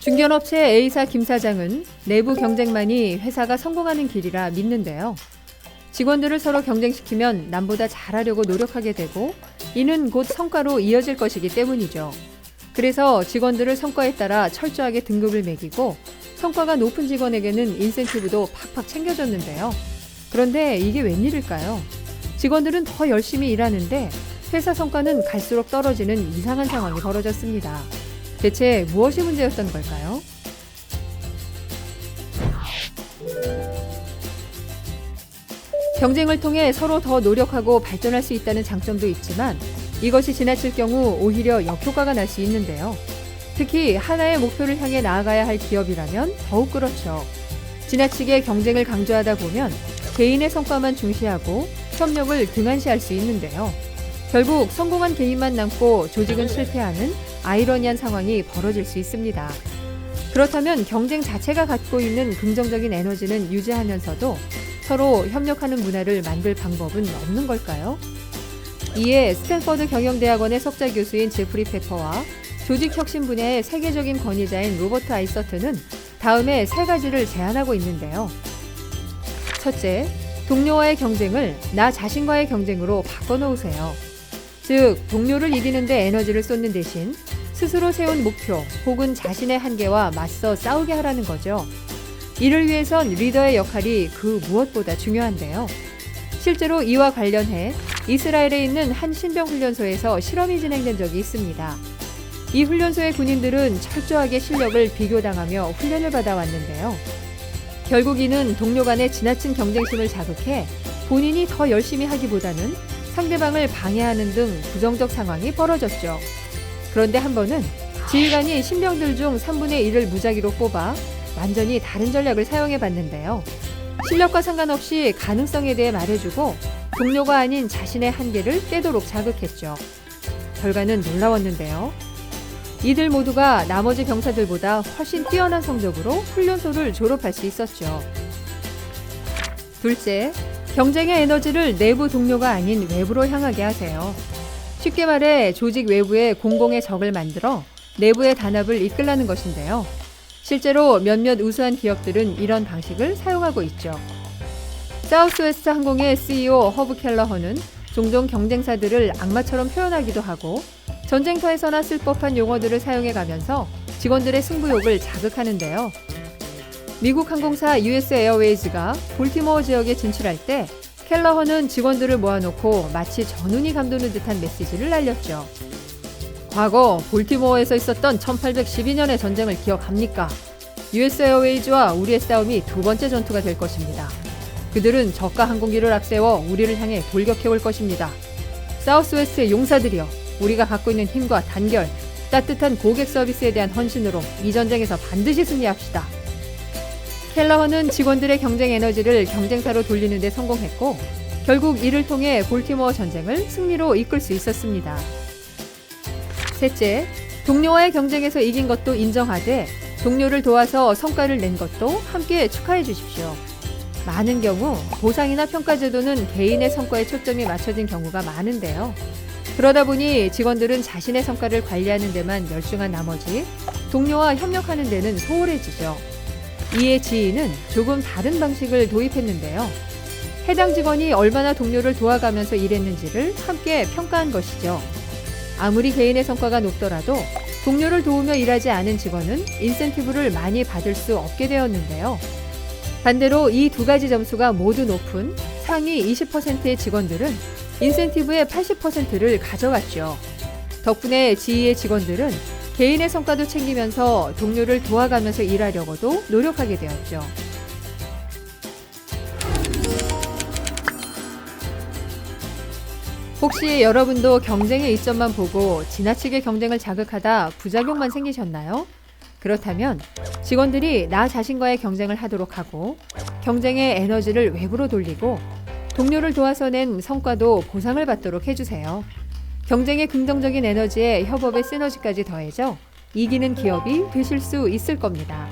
중견업체 A사 김 사장은 내부 경쟁만이 회사가 성공하는 길이라 믿는데요. 직원들을 서로 경쟁시키면 남보다 잘하려고 노력하게 되고 이는 곧 성과로 이어질 것이기 때문이죠. 그래서 직원들을 성과에 따라 철저하게 등급을 매기고 성과가 높은 직원에게는 인센티브도 팍팍 챙겨줬는데요. 그런데 이게 웬일일까요? 직원들은 더 열심히 일하는데 회사 성과는 갈수록 떨어지는 이상한 상황이 벌어졌습니다. 대체 무엇이 문제였던 걸까요? 경쟁을 통해 서로 더 노력하고 발전할 수 있다는 장점도 있지만 이것이 지나칠 경우 오히려 역효과가 날 수 있는데요. 특히 하나의 목표를 향해 나아가야 할 기업이라면 더욱 그렇죠. 지나치게 경쟁을 강조하다 보면 개인의 성과만 중시하고 협력을 등한시할 수 있는데요. 결국 성공한 개인만 남고 조직은 실패하는 아이러니한 상황이 벌어질 수 있습니다. 그렇다면 경쟁 자체가 갖고 있는 긍정적인 에너지는 유지하면서도 서로 협력하는 문화를 만들 방법은 없는 걸까요? 이에 스탠퍼드 경영대학원의 석좌 교수인 제프리 페퍼와 조직혁신 분야의 세계적인 권위자인 로버트 아이서트는 다음에 3가지를 제안하고 있는데요. 첫째, 동료와의 경쟁을 나 자신과의 경쟁으로 바꿔놓으세요. 즉, 동료를 이기는데 에너지를 쏟는 대신 스스로 세운 목표 혹은 자신의 한계와 맞서 싸우게 하라는 거죠. 이를 위해선 리더의 역할이 그 무엇보다 중요한데요. 실제로 이와 관련해 이스라엘에 있는 한 신병훈련소에서 실험이 진행된 적이 있습니다. 이 훈련소의 군인들은 철저하게 실력을 비교당하며 훈련을 받아왔는데요. 결국 이는 동료 간의 지나친 경쟁심을 자극해 본인이 더 열심히 하기보다는 상대방을 방해하는 등 부정적 상황이 벌어졌죠. 그런데 한 번은 지휘관이 신병들 중 3분의 1을 무작위로 뽑아 완전히 다른 전략을 사용해 봤는데요. 실력과 상관없이 가능성에 대해 말해주고 동료가 아닌 자신의 한계를 깨도록 자극했죠. 결과는 놀라웠는데요. 이들 모두가 나머지 병사들보다 훨씬 뛰어난 성적으로 훈련소를 졸업할 수 있었죠. 둘째, 경쟁의 에너지를 내부 동료가 아닌 외부로 향하게 하세요. 쉽게 말해 조직 외부에 공공의 적을 만들어 내부의 단합을 이끌라는 것인데요. 실제로 몇몇 우수한 기업들은 이런 방식을 사용하고 있죠. 사우스웨스트 항공의 CEO 허브 켈러허는 종종 경쟁사들을 악마처럼 표현하기도 하고 전쟁터에서나 쓸 법한 용어들을 사용해가면서 직원들의 승부욕을 자극하는데요. 미국 항공사 US 에어웨이즈가 볼티모어 지역에 진출할 때 켈러허는 직원들을 모아놓고 마치 전운이 감도는 듯한 메시지를 날렸죠. 과거 볼티모어에서 있었던 1812년의 전쟁을 기억합니까? US 에어웨이즈와 우리의 싸움이 2번째 전투가 될 것입니다. 그들은 저가 항공기를 앞세워 우리를 향해 돌격해올 것입니다. 사우스웨스트의 용사들이여, 우리가 갖고 있는 힘과 단결, 따뜻한 고객 서비스에 대한 헌신으로 이 전쟁에서 반드시 승리합시다. 켈러허는 직원들의 경쟁 에너지를 경쟁사로 돌리는 데 성공했고 결국 이를 통해 볼티모어 전쟁을 승리로 이끌 수 있었습니다. 셋째, 동료와의 경쟁에서 이긴 것도 인정하되 동료를 도와서 성과를 낸 것도 함께 축하해 주십시오. 많은 경우 보상이나 평가 제도는 개인의 성과에 초점이 맞춰진 경우가 많은데요. 그러다 보니 직원들은 자신의 성과를 관리하는 데만 열중한 나머지 동료와 협력하는 데는 소홀해지죠. 이에 지인은 조금 다른 방식을 도입했는데요. 해당 직원이 얼마나 동료를 도와가면서 일했는지를 함께 평가한 것이죠. 아무리 개인의 성과가 높더라도 동료를 도우며 일하지 않은 직원은 인센티브를 많이 받을 수 없게 되었는데요. 반대로 이 2가지 점수가 모두 높은 상위 20%의 직원들은 인센티브의 80%를 가져갔죠. 덕분에 지휘의 직원들은 개인의 성과도 챙기면서 동료를 도와가면서 일하려고도 노력하게 되었죠. 혹시 여러분도 경쟁의 이점만 보고 지나치게 경쟁을 자극하다 부작용만 생기셨나요? 그렇다면 직원들이 나 자신과의 경쟁을 하도록 하고 경쟁의 에너지를 외부로 돌리고 동료를 도와서 낸 성과도 보상을 받도록 해주세요. 경쟁의 긍정적인 에너지에 협업의 시너지까지 더해져 이기는 기업이 되실 수 있을 겁니다.